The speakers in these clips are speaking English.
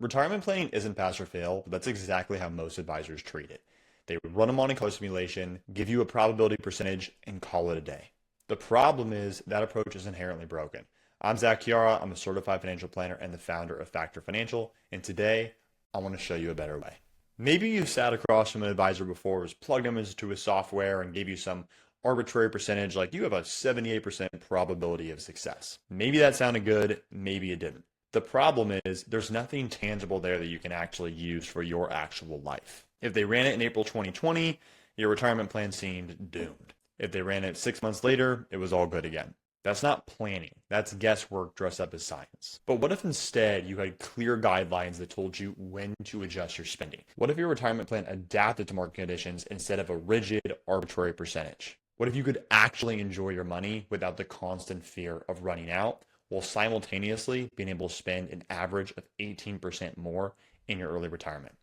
Retirement planning isn't pass or fail, but that's exactly how most advisors treat it. They run a Monte Carlo simulation, give you a probability percentage, and call it a day. The problem is that approach is inherently broken. I'm Zach Chiara. I'm a certified financial planner and the founder of Factor Financial. And today, I want to show you a better way. Maybe you've sat across from an advisor before, was plugged them into a software and gave you some arbitrary percentage, like you have a 78% probability of success. Maybe that sounded good, maybe it didn't. The problem is there's nothing tangible there that you can actually use for your actual life. If they ran it in April 2020, your retirement plan seemed doomed. If they ran it 6 months later, it was all good again. That's not planning. That's guesswork dressed up as science. But what if instead you had clear guidelines that told you when to adjust your spending? What if your retirement plan adapted to market conditions instead of a rigid, arbitrary percentage? What if you could actually enjoy your money without the constant fear of running out, while simultaneously being able to spend an average of 18% more in your early retirement?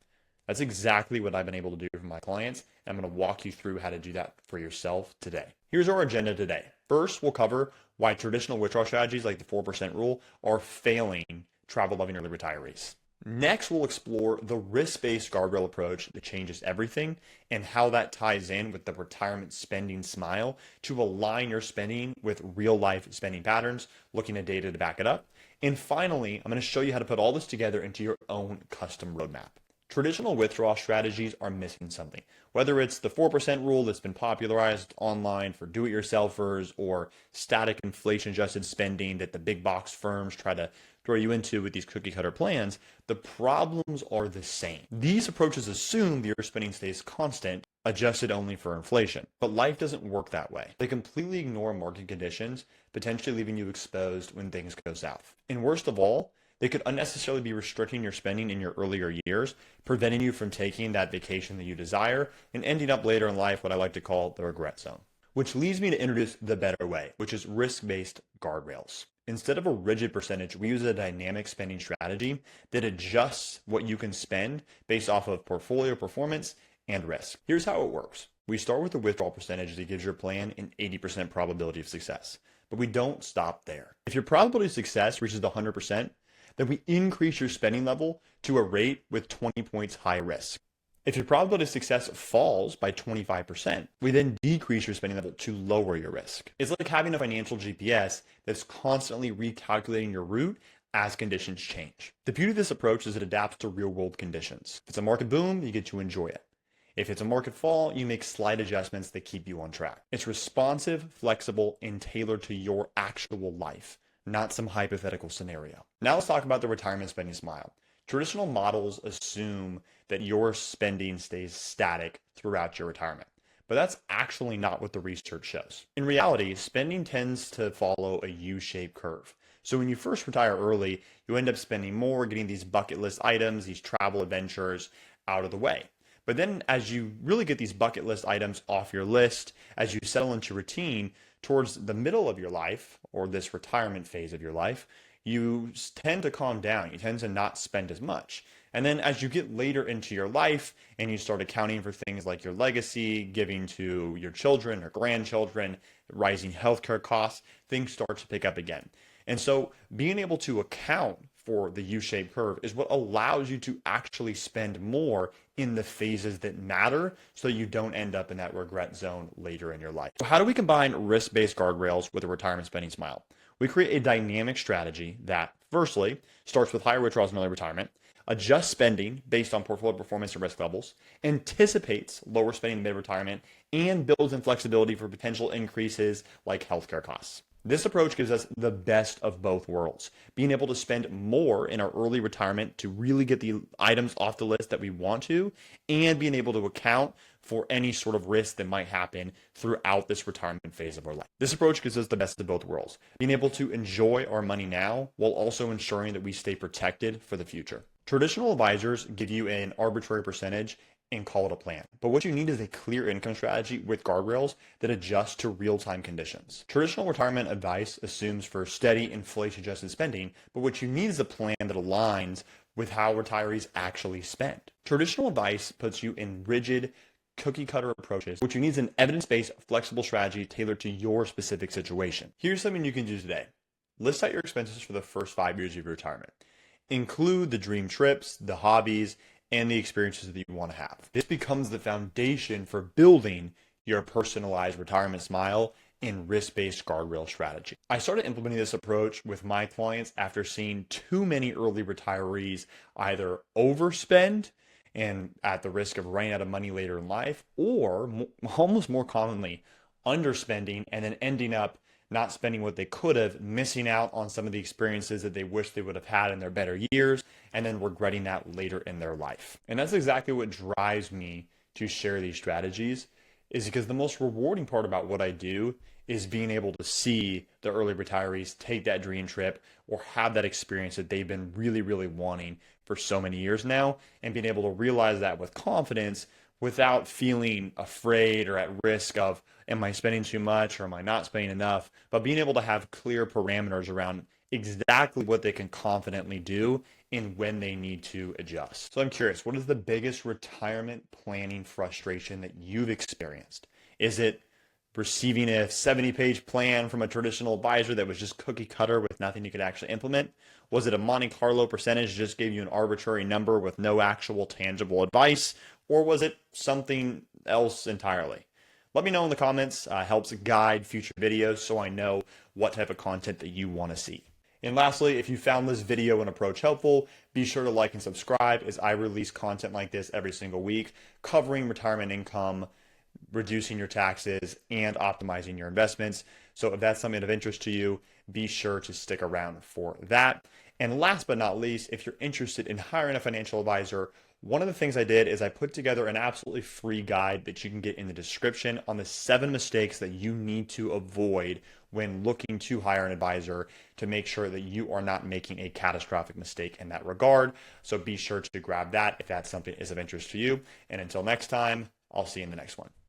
That's exactly what I've been able to do for my clients, and I'm going to walk you through how to do that for yourself today. Here's our agenda today. First, we'll cover why traditional withdrawal strategies like the 4% rule are failing travel-loving early retirees. Next, we'll explore the risk-based guardrail approach that changes everything and how that ties in with the retirement spending smile to align your spending with real-life spending patterns, looking at data to back it up. And finally, I'm going to show you how to put all this together into your own custom roadmap. Traditional withdrawal strategies are missing something. Whether it's the 4% rule that's been popularized online for do-it-yourselfers or static inflation-adjusted spending that the big box firms try to throw you into with these cookie-cutter plans, the problems are the same. These approaches assume that your spending stays constant, adjusted only for inflation. But life doesn't work that way. They completely ignore market conditions, potentially leaving you exposed when things go south. And worst of all, they could unnecessarily be restricting your spending in your earlier years, preventing you from taking that vacation that you desire, and ending up later in life what I like to call the regret zone. Which leads me to introduce the better way, which is risk-based guardrails. Instead of a rigid percentage, we use a dynamic spending strategy that adjusts what you can spend based off of portfolio performance and risk. Here's how it works. We start with a withdrawal percentage that gives your plan an 80% probability of success. But we don't stop there. If your probability of success reaches 100%, then we increase your spending level to a rate with 20 points higher risk. If your probability of success falls by 25%, we then decrease your spending level to lower your risk. It's like having a financial GPS that's constantly recalculating your route as conditions change. The beauty of this approach is it adapts to real-world conditions. If it's a market boom, you get to enjoy it. If it's a market fall, you make slight adjustments that keep you on track. It's responsive, flexible, and tailored to your actual life, not some hypothetical scenario. Now let's talk about the retirement spending smile. Traditional models assume that your spending stays static throughout your retirement, but that's actually not what the research shows. In reality, spending tends to follow a U-shaped curve. So when you first retire early, you end up spending more, getting these bucket list items, these travel adventures out of the way. But then as you really get these bucket list items off your list, as you settle into routine, towards the middle of your life, or this retirement phase of your life, you tend to calm down. You tend to not spend as much. And then as you get later into your life and you start accounting for things like your legacy, giving to your children or grandchildren, rising healthcare costs, things start to pick up again. And so being able to account for the U-shaped curve is what allows you to actually spend more in the phases that matter so you don't end up in that regret zone later in your life. So how do we combine risk-based guardrails with a retirement spending smile? We create a dynamic strategy that, firstly, starts with higher withdrawals in early retirement, adjusts spending based on portfolio performance and risk levels, anticipates lower spending mid-retirement, and builds in flexibility for potential increases like healthcare costs. This approach gives us the best of both worlds, being able to spend more in our early retirement to really get the items off the list that we want to, and being able to account for any sort of risk that might happen throughout this retirement phase of our life. This approach gives us the best of both worlds, being able to enjoy our money now while also ensuring that we stay protected for the future. Traditional advisors give you an arbitrary percentage and call it a plan. But what you need is a clear income strategy with guardrails that adjust to real-time conditions. Traditional retirement advice assumes for steady inflation-adjusted spending, but what you need is a plan that aligns with how retirees actually spend. Traditional advice puts you in rigid, cookie-cutter approaches. What you need is an evidence-based, flexible strategy tailored to your specific situation. Here's something you can do today. List out your expenses for the first 5 years of your retirement. Include the dream trips, the hobbies, and the experiences that you want to have. This becomes the foundation for building your personalized retirement smile and risk-based guardrail strategy. I started implementing this approach with my clients after seeing too many early retirees either overspend and at the risk of running out of money later in life, or almost more commonly, underspending and then ending up not spending what they could have, missing out on some of the experiences that they wish they would have had in their better years, and then regretting that later in their life. And that's exactly what drives me to share these strategies, is because the most rewarding part about what I do is being able to see the early retirees take that dream trip or have that experience that they've been really, really wanting for so many years now, and being able to realize that with confidence without feeling afraid or at risk of, am I spending too much or am I not spending enough? But being able to have clear parameters around exactly what they can confidently do and when they need to adjust. So I'm curious, what is the biggest retirement planning frustration that you've experienced? Is it receiving a 70-page plan from a traditional advisor that was just cookie cutter with nothing you could actually implement? Was it a Monte Carlo percentage just gave you an arbitrary number with no actual tangible advice? Or was it something else entirely? Let me know in the comments. Helps guide future videos so I know what type of content that you want to see. And lastly, if you found this video and approach helpful, be sure to like and subscribe, as I release content like this every single week covering retirement income, reducing your taxes, and optimizing your investments. So if that's something of interest to you, be sure to stick around for that. And last but not least, if you're interested in hiring a financial advisor, one of the things I did is I put together an absolutely free guide that you can get in the description on the 7 mistakes that you need to avoid when looking to hire an advisor to make sure that you are not making a catastrophic mistake in that regard. So be sure to grab that if that's something that is of interest to you. And until next time, I'll see you in the next one.